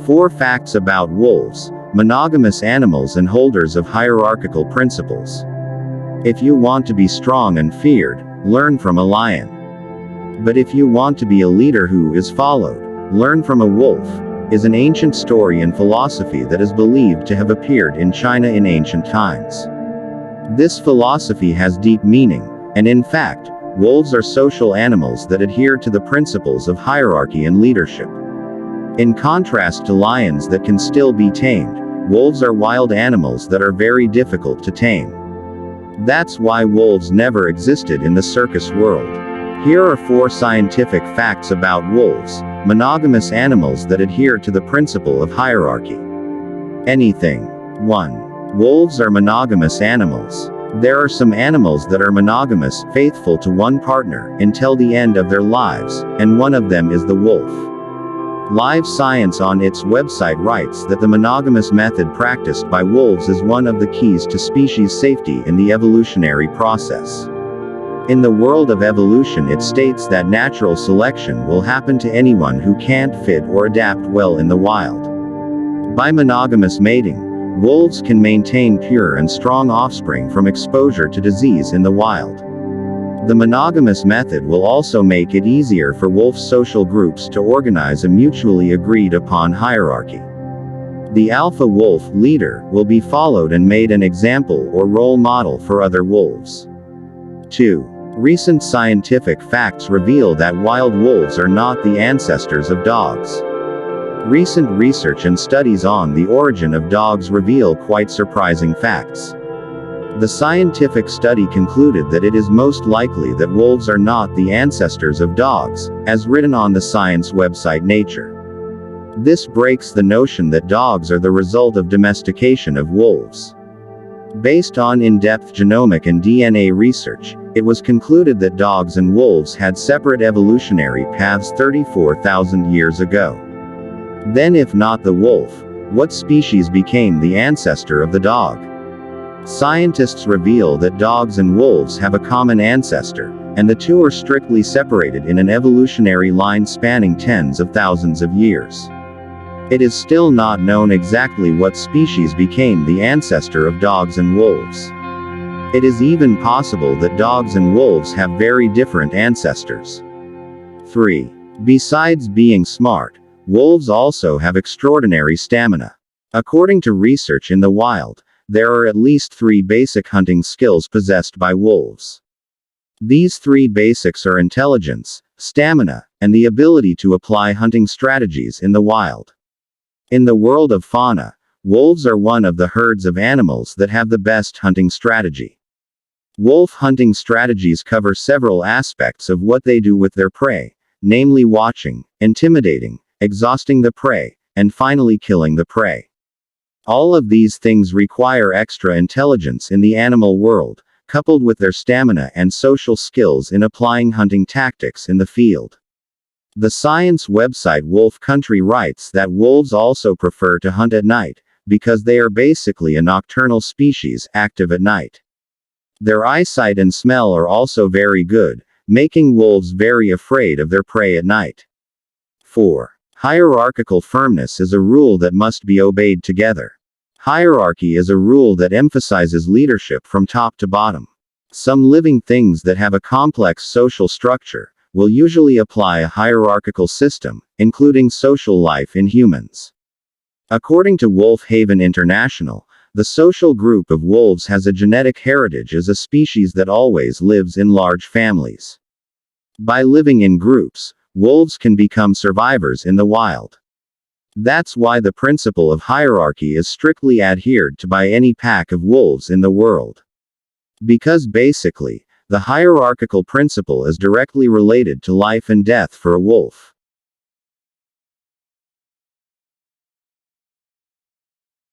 4 facts about wolves, monogamous animals and holders of hierarchical principles. If you want to be strong and feared, learn from a lion. But if you want to be a leader who is followed, learn from a wolf, is an ancient story and philosophy that is believed to have appeared in China in ancient times. This philosophy has deep meaning, and in fact, wolves are social animals that adhere to the principles of hierarchy and leadership. In contrast to lions that can still be tamed, wolves are wild animals that are very difficult to tame. That's why wolves never existed in the circus world. Here are 4 scientific facts about wolves, monogamous animals that adhere to the principle of hierarchy. Anything. 1. Wolves are monogamous animals. There are some animals that are monogamous, faithful to one partner, until the end of their lives, and one of them is the wolf. Live Science on its website writes that the monogamous method practiced by wolves is one of the keys to species safety in the evolutionary process. In the world of evolution, it states that natural selection will happen to anyone who can't fit or adapt well in the wild. By monogamous mating, wolves can maintain pure and strong offspring from exposure to disease in the wild. The monogamous method will also make it easier for wolf social groups to organize a mutually agreed upon hierarchy. The alpha wolf leader will be followed and made an example or role model for other wolves. 2. Recent scientific facts reveal that wild wolves are not the ancestors of dogs. Recent research and studies on the origin of dogs reveal quite surprising facts. The scientific study concluded that it is most likely that wolves are not the ancestors of dogs, as written on the science website Nature. This breaks the notion that dogs are the result of domestication of wolves. Based on in-depth genomic and DNA research, it was concluded that dogs and wolves had separate evolutionary paths 34,000 years ago. Then, if not the wolf, what species became the ancestor of the dog? Scientists reveal that dogs and wolves have a common ancestor, and the two are strictly separated in an evolutionary line spanning tens of thousands of years. It is still not known exactly what species became the ancestor of dogs and wolves. It is even possible that dogs and wolves have very different ancestors. 3. Besides being smart, wolves also have extraordinary stamina. According to research in the wild, there are at least 3 basic hunting skills possessed by wolves. These 3 basics are intelligence, stamina, and the ability to apply hunting strategies in the wild. In the world of fauna, wolves are one of the herds of animals that have the best hunting strategy. Wolf hunting strategies cover several aspects of what they do with their prey, namely watching, intimidating, exhausting the prey, and finally killing the prey. All of these things require extra intelligence in the animal world, coupled with their stamina and social skills in applying hunting tactics in the field. The science website Wolf Country writes that wolves also prefer to hunt at night, because they are basically a nocturnal species, active at night. Their eyesight and smell are also very good, making wolves very afraid of their prey at night. 4. Hierarchical firmness is a rule that must be obeyed together. Hierarchy is a rule that emphasizes leadership from top to bottom. Some living things that have a complex social structure will usually apply a hierarchical system, including social life in humans. According to Wolf Haven International, the social group of wolves has a genetic heritage as a species that always lives in large families. By living in groups, wolves can become survivors in the wild. That's why the principle of hierarchy is strictly adhered to by any pack of wolves in the world. Because basically, the hierarchical principle is directly related to life and death for a wolf.